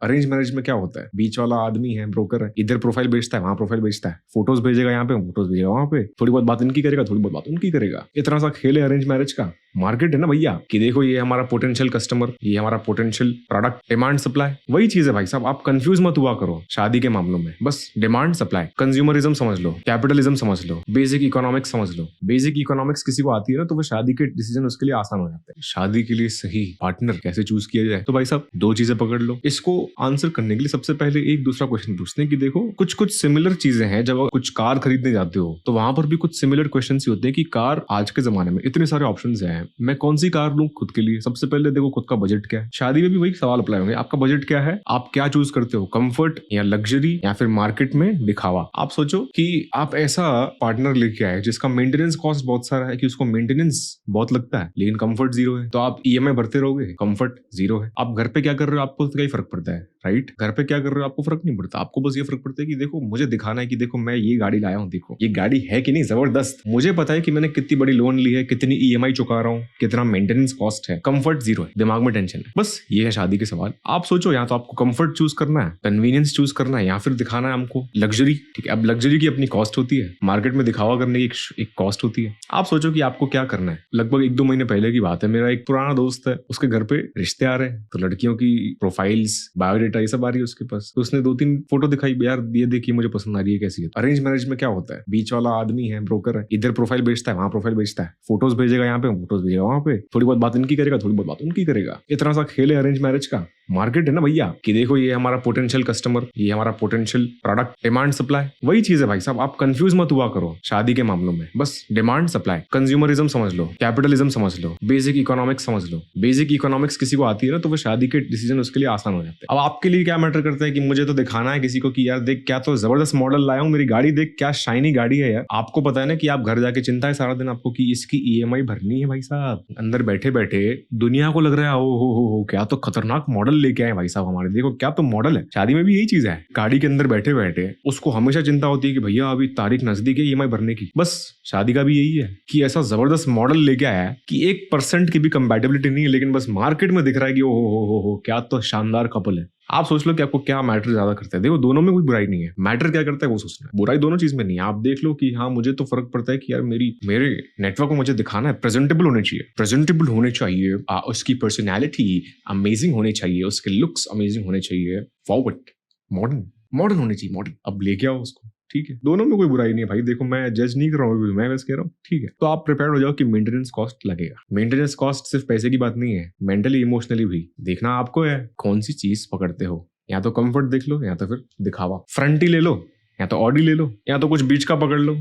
Arrange marriage में क्या होता है, बीच वाला आदमी है, ब्रोकर है, इधर प्रोफाइल बेचता है, वहां प्रोफाइल बेचता है, फोटोज भेजेगा यहाँ पे, फोटोज भेजेगा वहां पे, थोड़ी बहुत बात इनकी करेगा, थोड़ी बहुत बात उनकी करेगा। इतना सा खेल है अरेंज मैरिज का। मार्केट है ना भैया कि देखो ये हमारा पोटेंशियल कस्टमर, ये हमारा पोटेंशियल प्रोडक्ट, डिमांड सप्लाई, वही चीज है भाई साहब। आप कंफ्यूज मत हुआ करो शादी के मामलों में। बस डिमांड सप्लाई, कंज्यूमरिज्म समझ लो, कैपिटलिज्म समझ लो, बेसिक इकोनॉमिक्स समझ लो। बेसिक इकोनॉमिक्स किसी को आती है ना तो वो शादी के डिसीजन उसके लिए आसान हो जाते हैं। शादी के लिए सही पार्टनर कैसे चूज किया जाए, तो भाई साहब दो चीजें पकड़ लो। इसको आंसर करने के लिए सबसे पहले एक दूसरा क्वेश्चन पूछते हैं कि देखो कुछ सिमिलर चीजें हैं। जब आप कुछ कार खरीदने जाते हो तो वहां पर भी कुछ सिमिलर क्वेश्चन ही होते हैं कि कार आज के जमाने में इतने सारे ऑप्शन हैं, मैं कौन सी कार लूं खुद के लिए। सबसे पहले देखो खुद का बजट क्या है। शादी में भी वही सवाल अप्लाई होंगे, आपका बजट क्या है, आप क्या चूज करते हो, कंफर्ट या लग्जरी या फिर मार्केट में दिखावा। आप सोचो कि आप ऐसा पार्टनर लेके आए जिसका मेंटेनेंस कॉस्ट बहुत सारा है कि उसको मेंटेनेंस बहुत लगता है लेकिन कंफर्ट जीरो है, तो आप ईएमआई भरते रहोगे, कंफर्ट जीरो है। आप घर पे क्या कर रहे हो आपको तो क्या ही फर्क पड़ता है, राइट। घर पे क्या कर रहे हो आपको फर्क नहीं पड़ता, आपको बस ये फर्क पड़ता है कि देखो मुझे दिखाना है कि देखो मैं ये गाड़ी लाया हूँ, देखो ये गाड़ी है कि नहीं जबरदस्त, मुझे पता है कि मैंने कितनी बड़ी लोन ली है, कितनी ईएमआई चुका रहा हूँ, कितना मेंटेनेंस कॉस्ट है, कंफर्ट जीरो है, दिमाग में टेंशन है। बस ये है शादी के सवाल। आप सोचो या तो आपको कंफर्ट चूज करना है, कन्वीनियंस चूज करना है, या फिर दिखाना है हमको लग्जरी। ठीक है, अब लग्जरी की अपनी कॉस्ट होती है, मार्केट में दिखावा करने की एक कॉस्ट होती है। आप सोचो कि आपको क्या करना है। लगभग 1-2 महीने पहले की बात है, मेरा एक पुराना दोस्त है, उसके घर पे रिश्ते आ रहे हैं, तो लड़कियों की प्रोफाइल्स, बायोडेटा ये सब आ रही है उसके पास। तो उसने 2-3 फोटो दिखाई, यार ये देखिए मुझे पसंद आ रही है, कैसी है। अरेंज मैरिज में क्या होता है, बीच वाला आदमी है, ब्रोकर है, इधर प्रोफाइल बेचता है, वहां प्रोफाइल बेचता है, फोटोज भेजेगा यहाँ पे, फोटोज भेजेगा वहां पे, थोड़ी बहुत बात इनकी करेगा, थोड़ी बहुत बात उनकी करेगा। इतना सा खेल है अरेंज मैरिज का। मार्केट है ना भैया कि देखो ये हमारा पोटेंशियल कस्टमर, ये हमारा पोटेंशियल प्रोडक्ट, डिमांड सप्लाई, वही चीज है भाई साहब। आप कंफ्यूज मत हुआ करो शादी के मामलों में। बस डिमांड सप्लाई, कंज्यूमरिज्म समझ लो, कैपिटलिज्म समझ लो, बेसिक इकोनॉमिक्स समझ लो। बेसिक इकोनॉमिक्स किसी को आती है ना तो वो शादी के डिसीजन उसके लिए आसान हो जाते हैं। अब आपके लिए क्या मैटर करता है कि मुझे तो दिखाना है किसी को कि यार देख क्या तो जबरदस्त मॉडल लाया हूँ, मेरी गाड़ी देख क्या शाइनी गाड़ी है यार। आपको पता है ना कि आप घर जाके चिंता है सारा दिन आपको कि इसकी ईएमआई भरनी है। भाई साहब अंदर बैठे बैठे दुनिया को लग रहा है ओ क्या तो खतरनाक मॉडल लेके आए भाई साहब हमारे, देखो क्या तो मॉडल है। शादी में भी यही चीज है, गाड़ी के अंदर बैठे बैठे उसको हमेशा चिंता होती है कि भैया अभी तारीख नजदीक है ईएमआई भरने की। बस शादी का भी यही है कि ऐसा जबरदस्त मॉडल लेके आया है कि 1% की भी कंपैटिबिलिटी नहीं है, लेकिन बस मार्केट में दिख रहा है कि ओ क्या तो शानदार कपल है। आप सोच लो कि आपको क्या मैटर ज्यादा करता है। देखो दोनों में कोई बुराई नहीं है, मैटर क्या करता है वो सोचना है। बुराई दोनों चीज में नहीं है। आप देख लो कि हाँ मुझे तो फर्क पड़ता है कि यार मेरे नेटवर्क को मुझे दिखाना है, प्रेजेंटेबल होने चाहिए, प्रेजेंटेबल होने चाहिए, उसकी पर्सनैलिटी अमेजिंग होनी चाहिए, उसके लुक्स अमेजिंग होने चाहिए, फॉरवर्ड मॉडर्न होने चाहिए, मॉडर्न। अब लेके आओ उसको, ठीक है। दोनों में कोई बुराई नहीं है भाई। देखो मैं जज नहीं कर रहा हूँ, मैं बस कह रहा हूँ ठीक है। तो आप प्रिपेयर हो जाओ कि मेंटेनेंस कॉस्ट लगेगा। मेंटेनेंस कॉस्ट सिर्फ पैसे की बात नहीं है, मेंटली इमोशनली भी देखना आपको है कौन सी चीज पकड़ते हो। या तो कंफर्ट देख लो या तो फिर दिखावा। फ्रंट ही ले लो या तो ऑडी ले लो या तो कुछ बीच का पकड़ लो,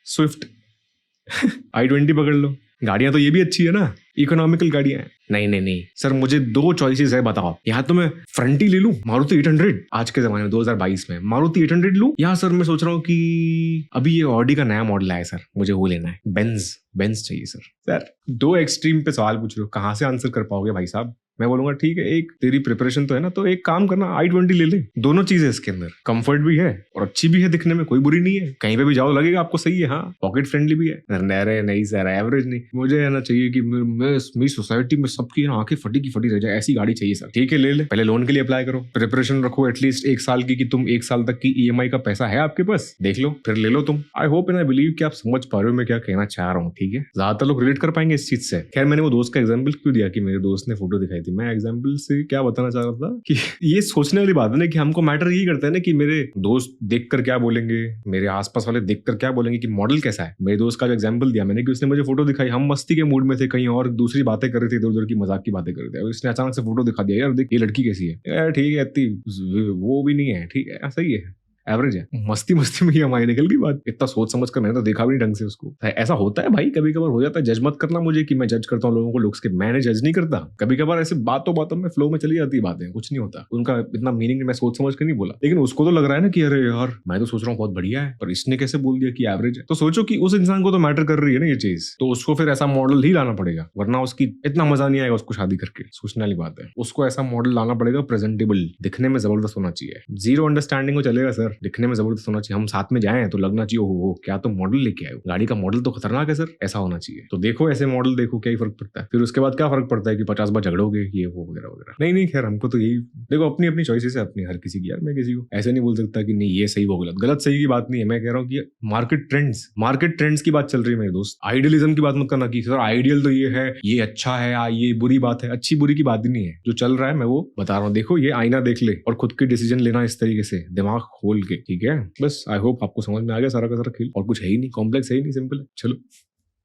स्विफ्ट i20 पकड़ लो। गाड़ियां तो ये भी अच्छी है ना, इकोनॉमिकल गाड़ियां हैं। नहीं सर मुझे 2 चॉइसेस है, बताओ। या तो मैं फ्रंट ही ले लूं, मारुति 800 आज के जमाने में 2022 में मारुति 800 लूं, या सर मैं सोच रहा हूँ कि अभी ये ऑडी का नया मॉडल आया सर, मुझे वो लेना है, बेंज चाहिए सर 2 एक्सट्रीम पे सवाल पूछ रहे हो, कहाँ से आंसर कर पाओगे भाई साहब। मैं बोलूंगा ठीक है, एक तेरी प्रिपरेशन तो है ना, तो एक काम करना i20 ले ले। दोनों चीजें इसके अंदर, कंफर्ट भी है और अच्छी भी है, दिखने में कोई बुरी नहीं है, कहीं पे भी जाओ लगेगा आपको सही है। हाँ पॉकेट फ्रेंडली भी है। अरे नहीं सर एवरेज नहीं, मुझे है ना चाहिए कि मेरी सोसाइटी में सबकी आंखें फटी की फटी रह जाए, ऐसी गाड़ी चाहिए सर। ठीक है ले ले, पहले लोन के लिए अप्लाई करो, प्रिपरेशन रखो एटलीस्ट 1 साल की कि तुम 1 साल तक की ईएमआई का पैसा है आपके पास, देख लो फिर ले लो तुम। I hope and I believe कि आप समझ पा रहे हो मैं क्या कहना चाह रहा हूँ। ठीक है, ज्यादातर लोग रिलेट कर पाएंगे इस चीज से। खैर मैंने वो दोस्त का एग्जाम्पल क्यों दिया कि मेरे दोस्त ने फोटो दिखाई थी, मैं एग्जाम्पल से क्या बताना चाह रहा था कि ये सोचने वाली बात है ना कि हमको मैटर यही करता है ना कि मेरे दोस्त देखकर क्या बोलेंगे, मेरे आसपास वाले देखकर क्या बोलेंगे कि मॉडल कैसा है। मेरे दोस्त का जो एग्जांपल दिया मैंने कि उसने मुझे फोटो दिखाई, हम मस्ती के मूड में थे, कहीं और दूसरी बातें कर रहे थे, इधर उधर की मजाक की बातें कर रहे थे, और इसने अचानक से फोटो दिखा दिया, यार देख ये लड़की कैसी है, यार ठीक है इतनी वो भी नहीं है, ठीक है सही है, एवरेज है। मस्ती में ही हमारी निकल गई बात। इतना सोच समझ कर मैंने तो देखा भी नहीं ढंग से उसको। ऐसा होता है भाई, कभी कभार हो जाता है। जज मत करना मुझे कि मैं जज करता हूँ लोगों को लुक्स के, मैंने जज नहीं करता। कभी कभार ऐसे बातों में फ्लो में चली जाती है बातें, कुछ नहीं होता, उनका इतना मीनिंग मैं सोच समझ कर नहीं बोला। लेकिन उसको तो लग रहा है ना कि अरे यार मैं तो सोच रहा हूँ बहुत बढ़िया है, पर इसने कैसे बोल दिया कि एवरेज है। तो सोचो कि उस इंसान को तो मैटर कर रही है ना ये चीज, तो उसको फिर ऐसा मॉडल ही लाना पड़ेगा, वरना उसकी इतना मजा नहीं आएगा उसको शादी करके। सोचने वाली बात है, उसको ऐसा मॉडल लाना पड़ेगा प्रेजेंटेबल, दिखने में जबरदस्त होना चाहिए। जीरो अंडरस्टैंडिंग को चलेगा सर, दिखने में जबरदस्त होना चाहिए, हम साथ में जाएं तो लगना चाहिए हो क्या तुम मॉडल लेके आए हो, गाड़ी का मॉडल तो खतरनाक है सर, ऐसा होना चाहिए। तो देखो ऐसे मॉडल देखो क्या ही फर्क पड़ता है। फिर उसके बाद क्या फर्क पड़ता है कि 50 बार झगड़ोगे ये वो वगैरह वगैरह। नहीं खैर हमको तो यही देखो, अपनी अपनी चॉइसेस है अपनी हर किसी की यार। मैं किसी को ऐसे नहीं बोल सकता कि नहीं ये सही वो गलत, गलत सही की बात नहीं है। मैं कह रहा हूँ कि मार्केट ट्रेंड्स की बात चल रही है मेरे दोस्त। आइडियलिज्म की बात मत करना कि सर आइडियल तो ये है, ये अच्छा है, ये बुरी बात है। अच्छी बुरी की बात ही नहीं है, जो चल रहा है मैं वो बता रहा हूँ। देखो ये आईना देख ले और खुद की डिसीजन लेना इस तरीके से दिमाग खोल के, ठीक है। बस आई होप आपको समझ में आ गया सारा का सारा खेल, और कुछ है ही नहीं, कॉम्प्लेक्स है ही नहीं, सिंपल है। चलो।